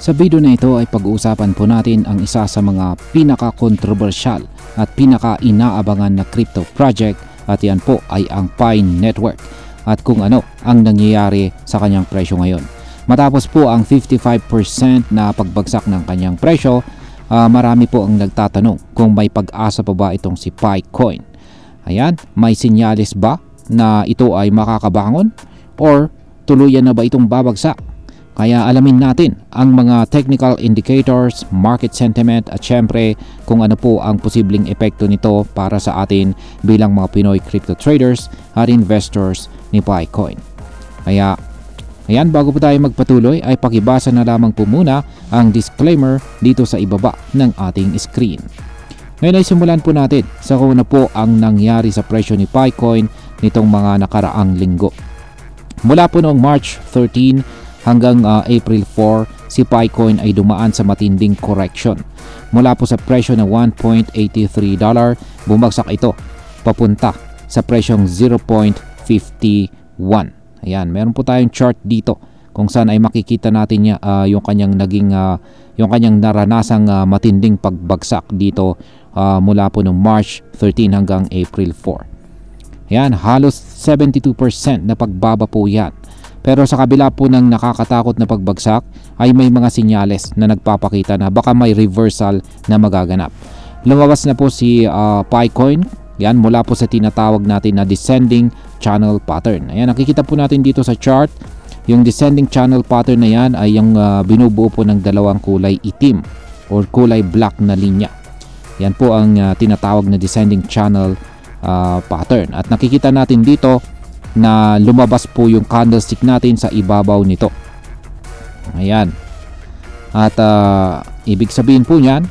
Sa video na ito ay pag-uusapan po natin ang isa sa mga pinaka-controversial at pinaka-inaabangan na crypto project at yan po ay ang Pi Network at kung ano ang nangyayari sa kanyang presyo ngayon. Matapos po ang 55% na pagbagsak ng kanyang presyo, marami po ang nagtatanong kung may pag-asa pa ba itong si Picoin. Ayan, may sinyalis ba na ito ay makakabangon or tuluyan na ba itong babagsak? Kaya alamin natin ang mga technical indicators, market sentiment at syempre kung ano po ang posibleng epekto nito para sa atin bilang mga Pinoy crypto traders at investors ni Picoin. Kaya ayan, bago po tayo magpatuloy ay pakibasa na lamang po muna ang disclaimer dito sa ibaba ng ating screen. Ngayon ay simulan po natin sa kung ano po ang nangyari sa presyo ni Picoin nitong mga nakaraang linggo. Mula po noong March 13 hanggang April 4, si Picoin ay dumaan sa matinding correction. Mula po sa presyo na $1.83, bumagsak ito papunta sa presyong 0.51. Ayan, meron po tayong chart dito kung saan ay makikita natin niya yung kanyang naranasang matinding pagbagsak dito mula po noong March 13 hanggang April 4. Ayan, halos 72% na pagbaba po yan. Pero sa kabila po ng nakakatakot na pagbagsak ay may mga sinyales na nagpapakita na baka may reversal na magaganap. Lumabas na po si Picoin, yan, mula po sa tinatawag natin na descending channel pattern. Ayan, nakikita po natin dito sa chart, yung descending channel pattern na yan ay yung binubuo po ng dalawang kulay itim or kulay black na linya. Yan po ang tinatawag na descending channel pattern. At nakikita natin dito na lumabas po yung candlestick natin sa ibabaw nito. Ayan. At ibig sabihin po niyan,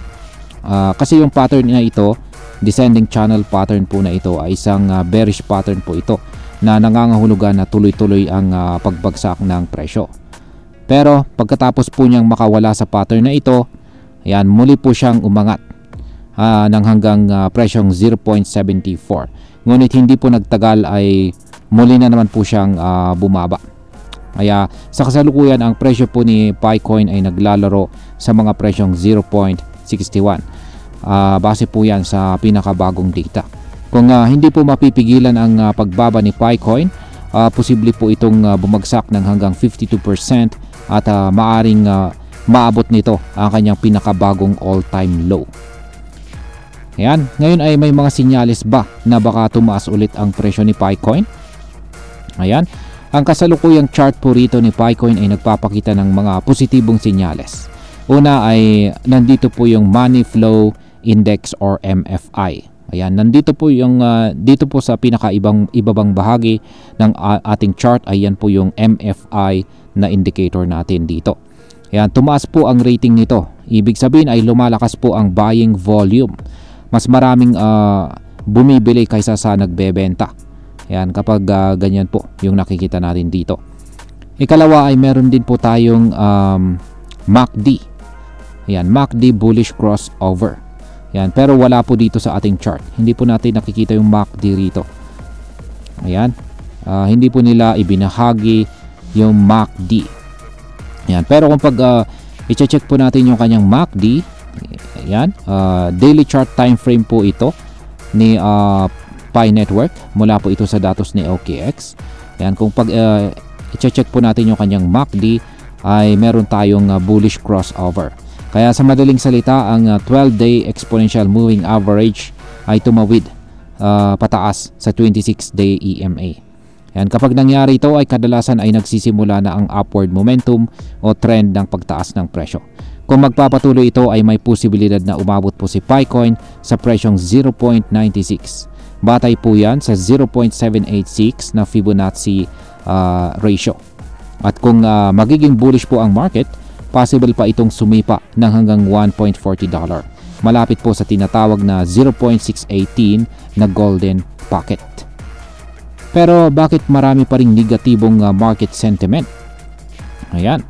kasi yung pattern na ito, descending channel pattern po na ito ay isang bearish pattern po ito na nangangahulugan na tuloy-tuloy ang pagbagsak ng presyo. Pero pagkatapos po niyang makawala sa pattern na ito, ayan, muli po siyang umangat ng hanggang presyong 0.74. Ngunit hindi po nagtagal ay muli na naman po siyang bumaba. Kaya sa kasalukuyan ang presyo po ni Picoin ay naglalaro sa mga presyong 0.61. Base po yan sa pinakabagong data. Kung hindi po mapipigilan ang pagbaba ni Picoin, posible po itong bumagsak ng hanggang 52% at maaring maabot nito ang kanyang pinakabagong all-time low. Ayan, ngayon ay may mga sinyalis ba na baka tumaas ulit ang presyo ni Picoin? Ayan, ang kasalukuyang chart po rito ni Picoin ay nagpapakita ng mga positibong sinyales. Una ay nandito po yung Money Flow Index or MFI. Ayan, nandito po yung dito po sa ibabang bahagi ng ating chart, ayan po yung MFI na indicator natin dito. Ayan, tumaas po ang rating nito. Ibig sabihin ay lumalakas po ang buying volume. Mas maraming bumibili kaysa sa nagbebenta. Ayan, kapag ganyan po yung nakikita natin dito. Ikalawa ay meron din po tayong MACD. Ayan, MACD bullish crossover. Ayan, pero wala po dito sa ating chart. Hindi po natin nakikita yung MACD rito. Ayan, hindi po nila ibinahagi yung MACD. Ayan, pero kung pag i-check po natin yung kanyang MACD, ayan, daily chart time frame po ito ni Pi Network, mula po ito sa datos ni OKX. Ayan, kung pag i-check po natin yung kanyang MACD ay meron tayong bullish crossover. Kaya sa madaling salita, ang 12-day exponential moving average ay tumawid pataas sa 26-day EMA. Ayan, kapag nangyari ito ay kadalasan ay nagsisimula na ang upward momentum o trend ng pagtaas ng presyo. Kung magpapatuloy ito ay may posibilidad na umabot po si Picoin sa presyong 0.96. Batay po yan sa 0.786 na Fibonacci ratio. At kung magiging bullish po ang market, possible pa itong sumipa ng hanggang $1.40. Malapit po sa tinatawag na 0.618 na golden pocket. Pero bakit marami pa ring negatibong market sentiment? Ayan.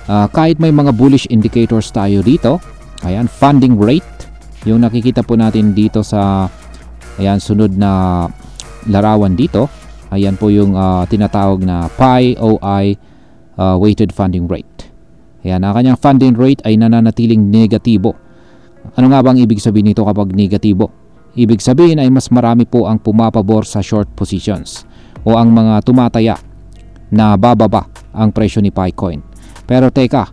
Kahit may mga bullish indicators tayo dito, ayan, funding rate, yung nakikita po natin dito sa ayan, sunod na larawan dito, ayan po yung tinatawag na PIOI weighted funding rate. Ayan, ang kanyang funding rate ay nananatiling negatibo. Ano nga bang ibig sabihin nito kapag negatibo? Ibig sabihin ay mas marami po ang pumapabor sa short positions o ang mga tumataya na bababa ang presyo ni Picoin. Pero teka,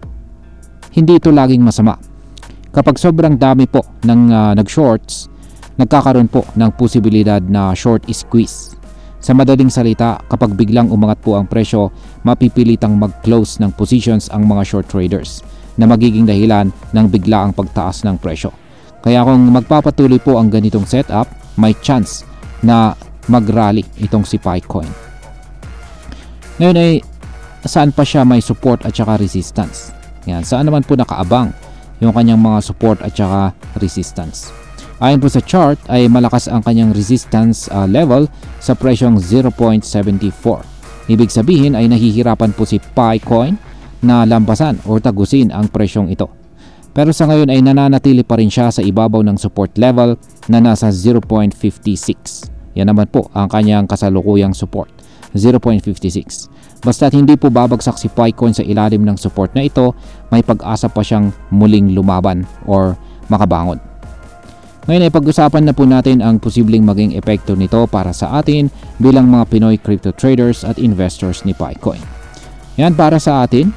hindi ito laging masama. Kapag sobrang dami po ng nag-shorts, nagkakaroon po ng posibilidad na short squeeze. Sa madaling salita, kapag biglang umangat po ang presyo, mapipilitang mag-close ng positions ang mga short traders na magiging dahilan ng biglaang pagtaas ng presyo. Kaya kung magpapatuloy po ang ganitong setup, may chance na mag-rally itong si Picoin. Ngayon ay saan pa siya may support at saka resistance? Yan, saan naman po nakaabang yung kanyang mga support at saka resistance? Ayon po sa chart ay malakas ang kanyang resistance level sa presyong 0.74. Ibig sabihin ay nahihirapan po si Picoin na lampasan o tagusin ang presyong ito. Pero sa ngayon ay nananatili pa rin siya sa ibabaw ng support level na nasa 0.56. Yan naman po ang kanyang kasalukuyang support, 0.56. Basta't hindi po babagsak si Picoin sa ilalim ng support na ito, may pag-asa pa siyang muling lumaban or makabangon. Ngayon ay pag-usapan na po natin ang posibleng maging epekto nito para sa atin bilang mga Pinoy crypto traders at investors ni Picoin. Yan para sa atin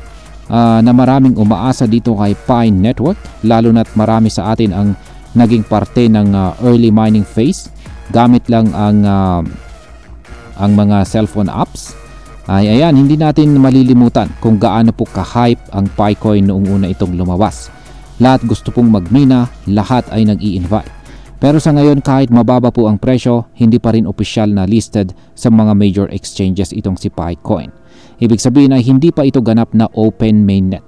na maraming umaasa dito kay Pi Network, lalo na't marami sa atin ang naging parte ng early mining phase gamit lang ang mga cellphone apps. Ayan, hindi natin malilimutan kung gaano po ka-hype ang Picoin noong una itong lumabas. Lahat gusto pong magmina, lahat ay nag-i-invite. Pero sa ngayon kahit mababa po ang presyo, hindi pa rin opisyal na listed sa mga major exchanges itong si Picoin. Ibig sabihin ay hindi pa ito ganap na open mainnet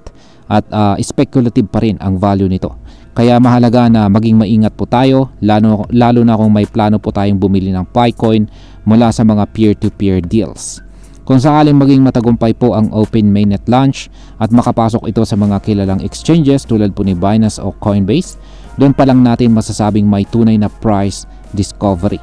at speculative pa rin ang value nito. Kaya mahalaga na maging maingat po tayo lalo na kung may plano po tayong bumili ng Picoin mula sa mga peer-to-peer deals. Kung sakaling maging matagumpay po ang open mainnet launch at makapasok ito sa mga kilalang exchanges tulad po ni Binance o Coinbase, doon pa lang natin masasabing may tunay na price discovery.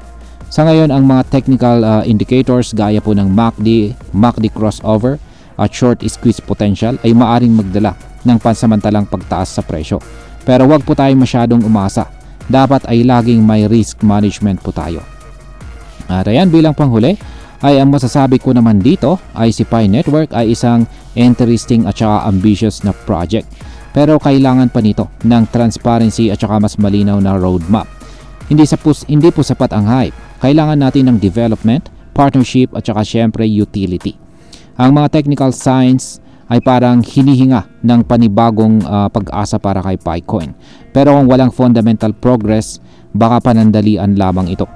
Sa ngayon, ang mga technical indicators gaya po ng MACD crossover at short squeeze potential ay maaring magdala ng pansamantalang pagtaas sa presyo. Pero huwag po tayo masyadong umasa. Dapat ay laging may risk management po tayo. At ayan, bilang panghuli, ay ang masasabi ko naman dito ay si Pi Network ay isang interesting at saka ambitious na project. Pero kailangan pa nito ng transparency at saka mas malinaw na roadmap. Hindi po sapat ang hype. Kailangan natin ng development, partnership at saka syempre utility. Ang mga technical signs ay parang hinihinga ng panibagong pag-asa para kay Picoin. Pero kung walang fundamental progress, baka panandalian lamang ito.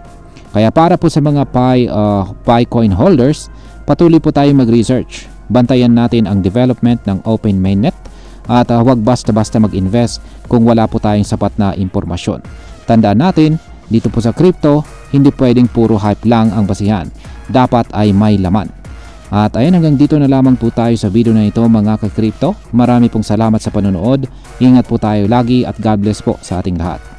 Kaya para po sa mga Picoin holders, patuloy po tayong mag-research. Bantayan natin ang development ng open mainnet at huwag basta-basta mag-invest kung wala po tayong sapat na impormasyon. Tandaan natin, dito po sa crypto, hindi pwedeng puro hype lang ang basihan. Dapat ay may laman. At ayan, hanggang dito na lamang po tayo sa video na ito mga ka-crypto. Marami pong salamat sa panonood. Ingat po tayo lagi at God bless po sa ating lahat.